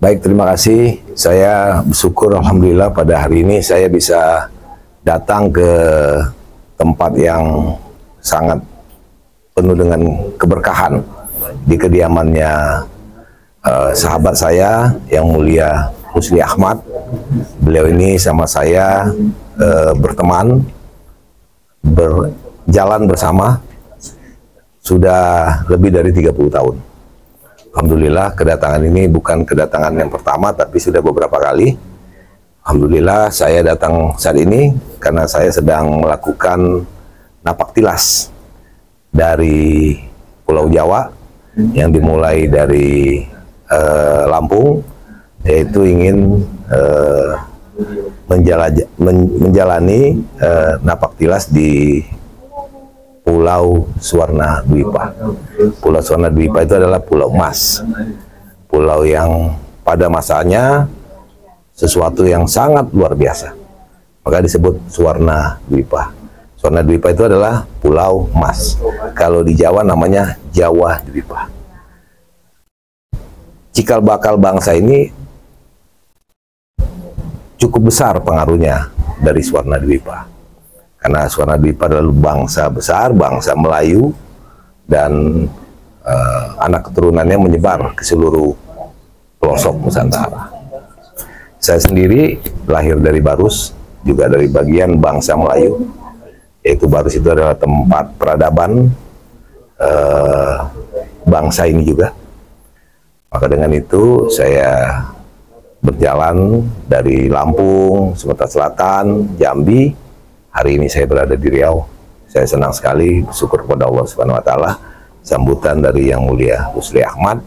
Baik, terima kasih. Saya bersyukur alhamdulillah pada hari ini saya bisa datang ke tempat yang sangat penuh dengan keberkahan di kediamannya sahabat saya yang mulia Rusli Ahmad. Beliau ini sama saya berteman, berjalan bersama sudah lebih dari 30 tahun. Alhamdulillah kedatangan ini bukan kedatangan yang pertama, tapi sudah beberapa kali. Alhamdulillah saya datang saat ini karena saya sedang melakukan napak tilas dari Pulau Jawa yang dimulai dari Lampung, yaitu ingin menjalani napak tilas di Pulau Suwarna Dwipa. Pulau Suwarna Dwipa itu adalah pulau emas, pulau yang pada masanya sesuatu yang sangat luar biasa, maka disebut Suwarna Dwipa. Suwarna Dwipa itu adalah pulau emas. Kalau di Jawa namanya Jawa Dwipa. Cikal bakal bangsa ini cukup besar pengaruhnya dari Suwarna Dwipa. Karena Suwarna Dwipa adalah bangsa besar, bangsa Melayu, dan anak keturunannya menyebar ke seluruh pelosok Nusantara. Saya sendiri lahir dari Barus, juga dari bagian bangsa Melayu, yaitu Barus itu adalah tempat peradaban bangsa ini juga. Maka dengan itu saya berjalan dari Lampung, Sumatera Selatan, Jambi. Hari ini saya berada di Riau. Saya senang sekali, bersyukur kepada Allah Subhanahu wa taala sambutan dari Yang Mulia Rusli Ahmad,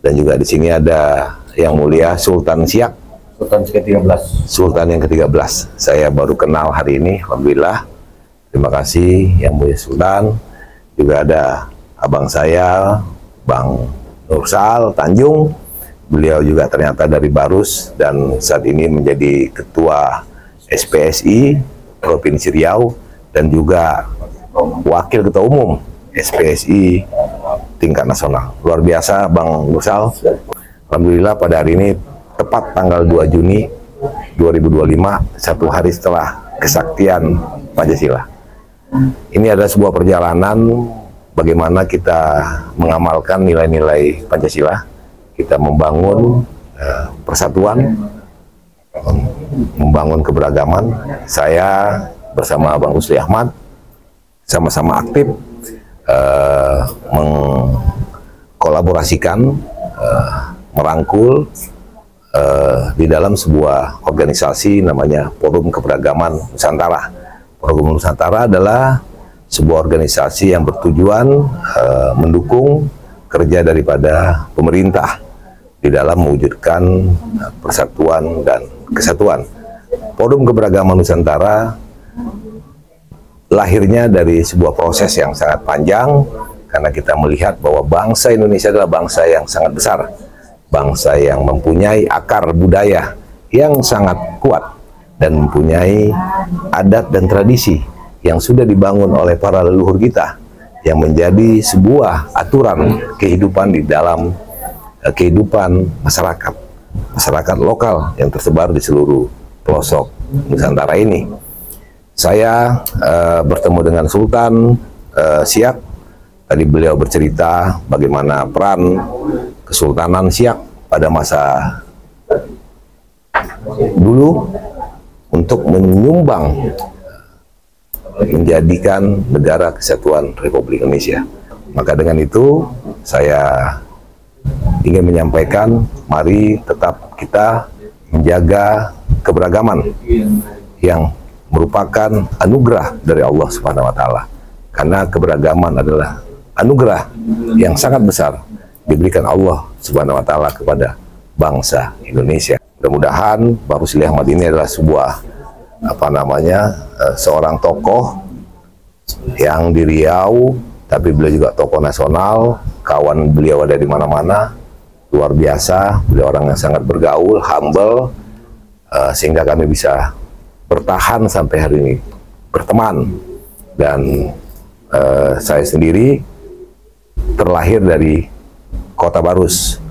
dan juga di sini ada Yang Mulia Sultan Siak. Sultan ke-13. Sultan yang ke-13. Saya baru kenal hari ini, alhamdulillah. Terima kasih Yang Mulia Sultan. Juga ada abang saya, Bang Nursal Tanjung. Beliau juga ternyata dari Barus dan saat ini menjadi ketua SPSI Provinsi Riau dan juga wakil ketua umum SPSI tingkat nasional. Luar biasa Bang Nursal. Alhamdulillah pada hari ini tepat tanggal 2 Juni 2025, satu hari setelah kesaktian Pancasila. Ini adalah sebuah perjalanan bagaimana kita mengamalkan nilai-nilai Pancasila. Kita membangun persatuan, membangun keberagaman. Saya bersama Bang Rusli Ahmad sama-sama aktif mengkolaborasikan, merangkul di dalam sebuah organisasi namanya Forum Keberagaman Nusantara. Forum Nusantara adalah sebuah organisasi yang bertujuan mendukung kerja daripada pemerintah di dalam mewujudkan persatuan dan kesatuan. Forum Keberagaman Nusantara lahirnya dari sebuah proses yang sangat panjang, karena kita melihat bahwa bangsa Indonesia adalah bangsa yang sangat besar, bangsa yang mempunyai akar budaya yang sangat kuat dan mempunyai adat dan tradisi yang sudah dibangun oleh para leluhur kita, yang menjadi sebuah aturan kehidupan di dalam kehidupan masyarakat lokal yang tersebar di seluruh pelosok Nusantara ini. Saya bertemu dengan Sultan Siak. Tadi beliau bercerita bagaimana peran Kesultanan Siak pada masa dulu untuk menyumbang menjadikan negara kesatuan Republik Indonesia. Maka dengan itu saya ingin menyampaikan, mari tetap kita menjaga keberagaman yang merupakan anugerah dari Allah Subhanahu wa taala. Karena keberagaman adalah anugerah yang sangat besar diberikan Allah Subhanahu wa taala kepada bangsa Indonesia. Mudah-mudahan Bang Rusli Ahmad ini adalah sebuah seorang tokoh yang di Riau, tapi beliau juga tokoh nasional. Kawan beliau ada di mana-mana, luar biasa. Beliau orang yang sangat bergaul, humble, sehingga kami bisa bertahan sampai hari ini, berteman. Dan saya sendiri terlahir dari Kota Barus,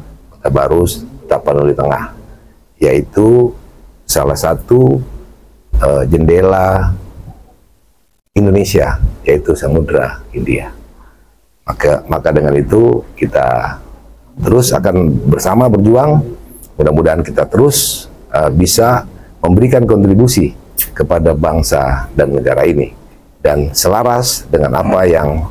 Tapanuli Tengah, yaitu salah satu jendela Indonesia, yaitu Samudra Hindia. Maka dengan itu kita terus akan bersama berjuang. Mudah-mudahan kita terus bisa memberikan kontribusi kepada bangsa dan negara ini, dan selaras dengan apa yang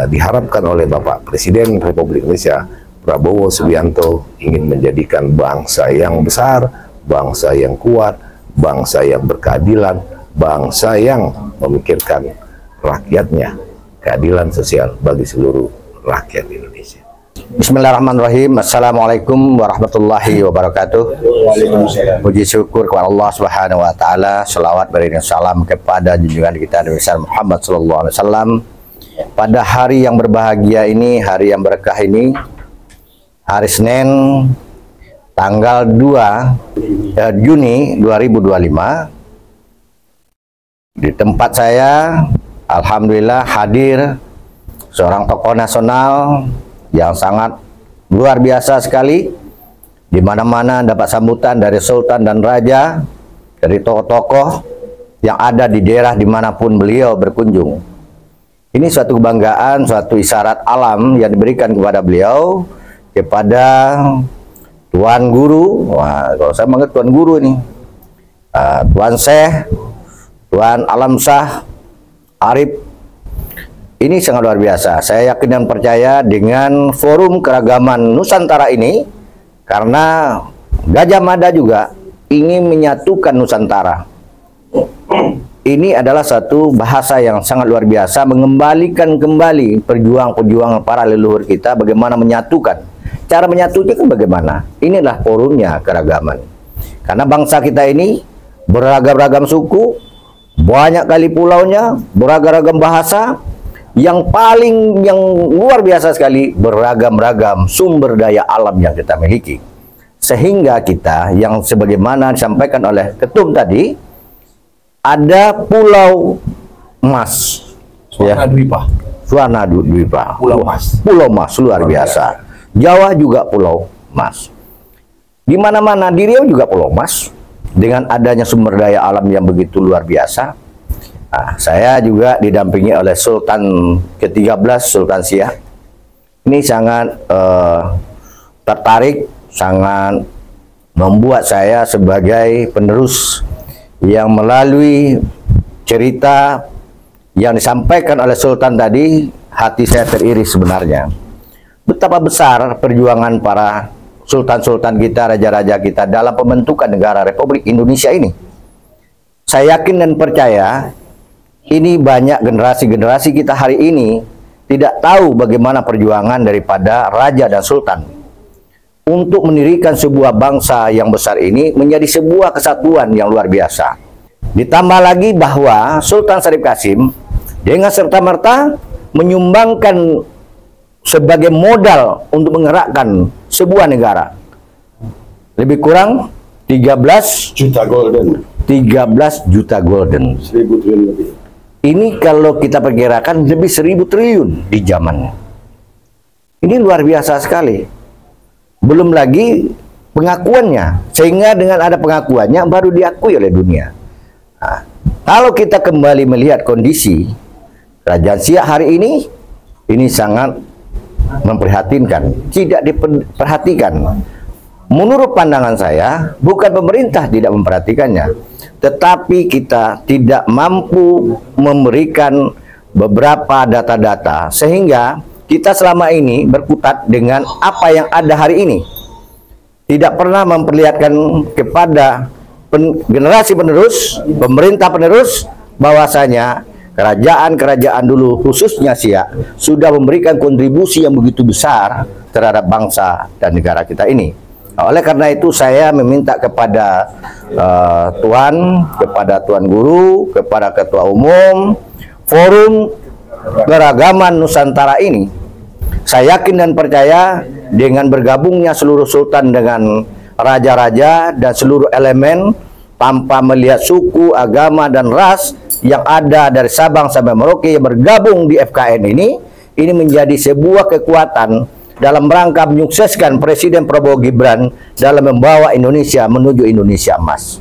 diharapkan oleh Bapak Presiden Republik Indonesia Prabowo Subianto, ingin menjadikan bangsa yang besar, bangsa yang kuat, bangsa yang berkeadilan, bangsa yang memikirkan rakyatnya, keadilan sosial bagi seluruh rakyat Indonesia. Bismillahirrahmanirrahim. Assalamualaikum warahmatullahi wabarakatuh. Puji syukur kepada Allah Subhanahu wa taala, selawat beriring salam kepada junjungan kita Nabi Muhammad sallallahu alaihi wasallam. Pada hari yang berbahagia ini, hari yang berkah ini, hari Senin tanggal 2 Juni 2025, di tempat saya alhamdulillah hadir seorang tokoh nasional yang sangat luar biasa sekali. Di mana-mana dapat sambutan dari sultan dan raja, dari tokoh-tokoh yang ada di daerah dimanapun beliau berkunjung. Ini suatu kebanggaan, suatu isyarat alam yang diberikan kepada beliau, kepada Tuan Guru. Wah, kalau saya manggil Tuan Guru ini, Tuan Syekh, Tuan Alam Shah Arif. Ini sangat luar biasa. Saya yakin dan percaya dengan forum keragaman Nusantara ini, karena Gajah Mada juga ingin menyatukan Nusantara. Ini adalah satu bahasa yang sangat luar biasa, mengembalikan kembali perjuangan para leluhur kita, bagaimana menyatukan. Cara menyatunya kan bagaimana? Inilah forumnya keragaman. Karena bangsa kita ini beragam-ragam suku, banyak kali pulaunya, beragam-ragam bahasa, yang luar biasa sekali, beragam-ragam sumber daya alam yang kita miliki. Sehingga kita, yang sebagaimana disampaikan oleh Ketum tadi, ada Pulau Mas, Suwarna Dwipa, Pulau Mas luar biasa. Jawa juga Pulau Mas. Di mana-mana, di Riau juga Pulau Mas, dengan adanya sumber daya alam yang begitu luar biasa. Nah, saya juga didampingi oleh Sultan ke-13, Sultan Siak. Ini sangat tertarik, sangat membuat saya sebagai penerus yang melalui cerita yang disampaikan oleh Sultan tadi, hati saya teriris sebenarnya. Betapa besar perjuangan para sultan-sultan kita, raja-raja kita dalam pembentukan negara Republik Indonesia ini. Saya yakin dan percaya, ini banyak generasi-generasi kita hari ini tidak tahu bagaimana perjuangan daripada raja dan sultan untuk mendirikan sebuah bangsa yang besar ini menjadi sebuah kesatuan yang luar biasa. Ditambah lagi bahwa Sultan Syarif Qasim dengan serta-merta menyumbangkan sebagai modal untuk menggerakkan sebuah negara. Lebih kurang 13 juta golden. 13 juta golden. 1.000 triliun lebih. Ini kalau kita perkirakan lebih 1.000 triliun di zamannya. Ini luar biasa sekali. Belum lagi pengakuannya, sehingga dengan ada pengakuannya baru diakui oleh dunia. Nah, kalau kita kembali melihat kondisi Kerajaan Siak hari ini sangat memprihatinkan, tidak diperhatikan. Menurut pandangan saya, bukan pemerintah tidak memperhatikannya, tetapi kita tidak mampu memberikan beberapa data-data, sehingga kita selama ini berkutat dengan apa yang ada hari ini. Tidak pernah memperlihatkan kepada generasi penerus, pemerintah penerus, bahwasanya kerajaan-kerajaan dulu, khususnya Siak, sudah memberikan kontribusi yang begitu besar terhadap bangsa dan negara kita ini. Oleh karena itu saya meminta kepada Tuan Guru, kepada Ketua Umum Forum Keragaman Nusantara ini, saya yakin dan percaya dengan bergabungnya seluruh sultan dengan raja-raja dan seluruh elemen tanpa melihat suku, agama, dan ras yang ada dari Sabang sampai Merauke yang bergabung di FKN ini menjadi sebuah kekuatan dalam rangka menyukseskan Presiden Prabowo Gibran dalam membawa Indonesia menuju Indonesia emas.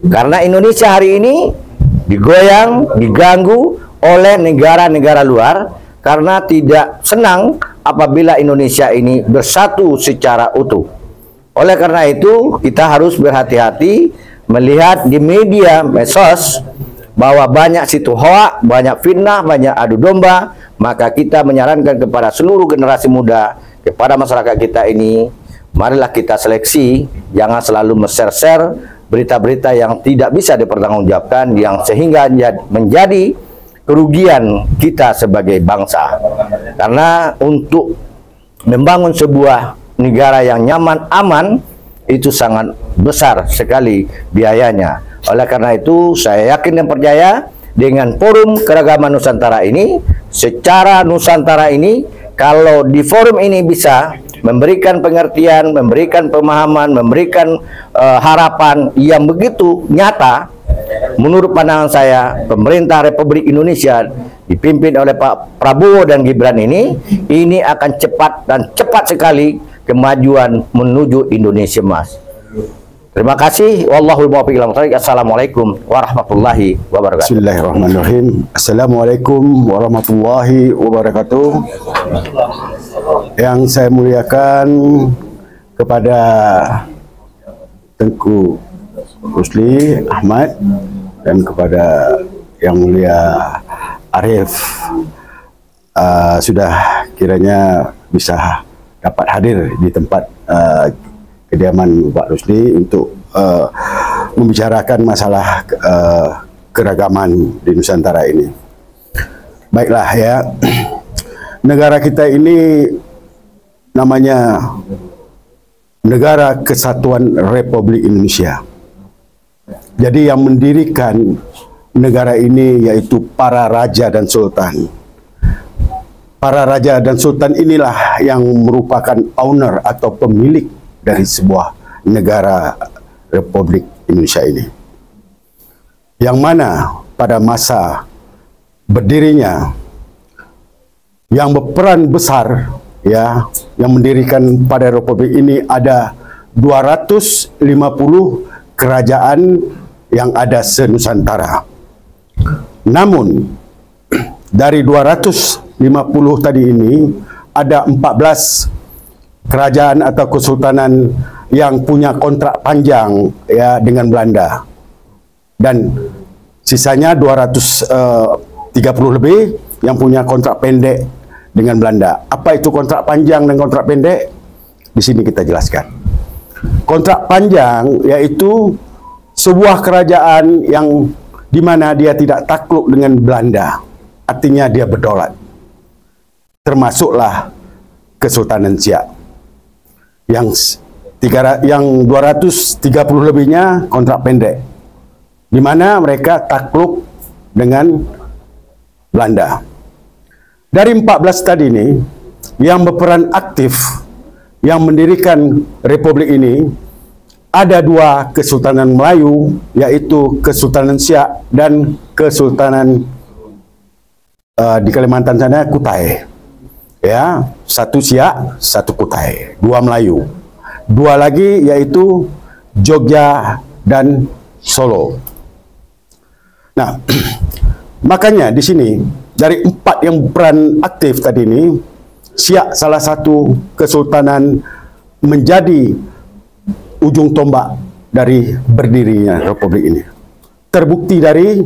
Karena Indonesia hari ini digoyang, diganggu oleh negara-negara luar karena tidak senang apabila Indonesia ini bersatu secara utuh. Oleh karena itu, kita harus berhati-hati melihat di media medsos bahwa banyak situ hoak, banyak fitnah, banyak adu domba. Maka kita menyarankan kepada seluruh generasi muda, kepada masyarakat kita ini, marilah kita seleksi, jangan selalu men-share berita-berita yang tidak bisa dipertanggungjawabkan, yang sehingga menjadi kerugian kita sebagai bangsa. Karena untuk membangun sebuah negara yang nyaman, aman, itu sangat besar sekali biayanya. Oleh karena itu, saya yakin dan percaya dengan Forum Keragaman Nusantara ini, secara Nusantara ini, kalau di forum ini bisa memberikan pengertian, memberikan pemahaman, memberikan harapan yang begitu nyata, menurut pandangan saya, pemerintah Republik Indonesia dipimpin oleh Pak Prabowo dan Gibran ini akan cepat dan cepat sekali kemajuan menuju Indonesia emas. Terima kasih. Wallahul muwaffiq ila thoriq. Assalamualaikum warahmatullahi wabarakatuh. Bismillahirrahmanirrahim. Assalamualaikum warahmatullahi wabarakatuh. Yang saya muliakan kepada Tengku Rusli Ahmad dan kepada Yang Mulia Arif, sudah kiranya bisa dapat hadir di tempat kediaman Pak Rusli untuk membicarakan masalah keragaman di Nusantara ini. Baiklah ya, negara kita ini namanya Negara Kesatuan Republik Indonesia. Jadi yang mendirikan negara ini yaitu para raja dan sultan. Para raja dan sultan inilah yang merupakan owner atau pemilik dari sebuah negara Republik Indonesia ini, yang mana pada masa berdirinya yang berperan besar ya, yang mendirikan pada Republik ini ada 250 kerajaan yang ada se-Nusantara. Namun dari 250 tadi ini ada 14 kerajaan atau kesultanan yang punya kontrak panjang ya dengan Belanda, dan sisanya 230 lebih yang punya kontrak pendek dengan Belanda. Apa itu kontrak panjang dan kontrak pendek? Di sini kita jelaskan. Kontrak panjang yaitu sebuah kerajaan yang di mana dia tidak takluk dengan Belanda, artinya dia berdaulat. Termasuklah Kesultanan Siak. Yang 230 lebihnya kontrak pendek, di mana mereka takluk dengan Belanda. Dari 14 tadi ini yang berperan aktif yang mendirikan Republik ini, ada 2 Kesultanan Melayu, yaitu Kesultanan Siak dan Kesultanan di Kalimantan sana Kutai. Ya, 1 Siak, 1 Kutai, 2 Melayu. 2 lagi yaitu Jogja dan Solo. Nah, makanya di sini dari 4 yang berperan aktif tadi ini, Siak salah satu kesultanan menjadi ujung tombak dari berdirinya Republik ini. Terbukti dari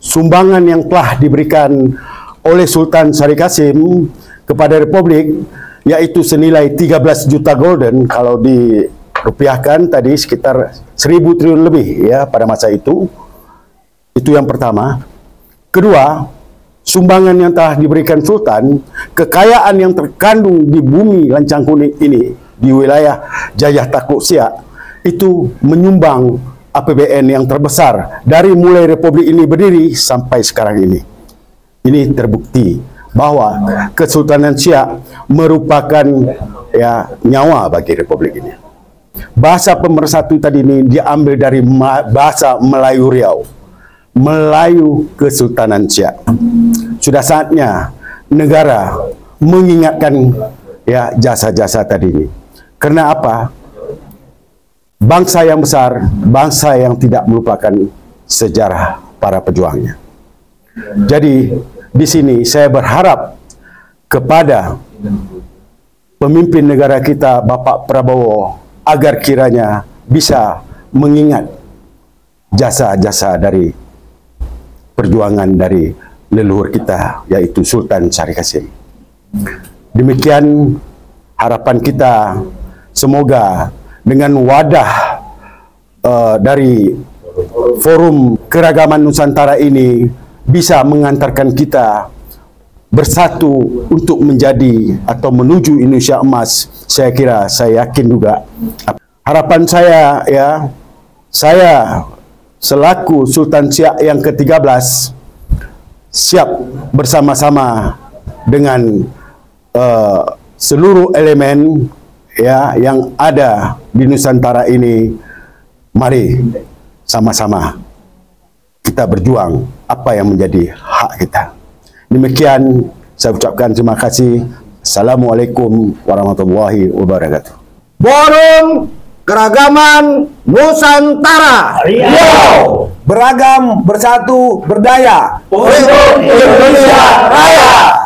sumbangan yang telah diberikan oleh Sultan Syarif Qasim kepada Republik, yaitu senilai 13 juta golden, kalau dirupiahkan tadi sekitar 1000 triliun lebih ya pada masa itu. Itu yang pertama. Kedua, sumbangan yang telah diberikan Sultan, kekayaan yang terkandung di bumi Lancang Kuning ini, di wilayah Jajah Takluk Siak, itu menyumbang APBN yang terbesar dari mulai Republik ini berdiri sampai sekarang ini. Ini terbukti bahwa Kesultanan Siak merupakan ya nyawa bagi Republik ini. Bahasa pemersatu tadi ini diambil dari bahasa Melayu Riau, Melayu Kesultanan Siak. Sudah saatnya negara mengingatkan ya jasa-jasa tadi ini. Karena apa? Bangsa yang besar, bangsa yang tidak melupakan sejarah para pejuangnya. Jadi di sini saya berharap kepada pemimpin negara kita, Bapak Prabowo, agar kiranya bisa mengingat jasa-jasa dari perjuangan dari leluhur kita, yaitu Sultan Syarif Qasim. Demikian harapan kita, semoga dengan wadah dari Forum Keragaman Nusantara ini bisa mengantarkan kita bersatu untuk menjadi atau menuju Indonesia emas. Saya kira, saya yakin juga. Harapan saya, ya, saya selaku Sultan Siak yang ke-13 siap bersama-sama dengan seluruh elemen, ya, yang ada di Nusantara ini. Mari sama-sama kita berjuang apa yang menjadi hak kita. Demikian saya ucapkan terima kasih. Assalamualaikum warahmatullahi wabarakatuh. Forum Keragaman Nusantara. Riau, beragam, bersatu, berdaya untuk Indonesia Raya.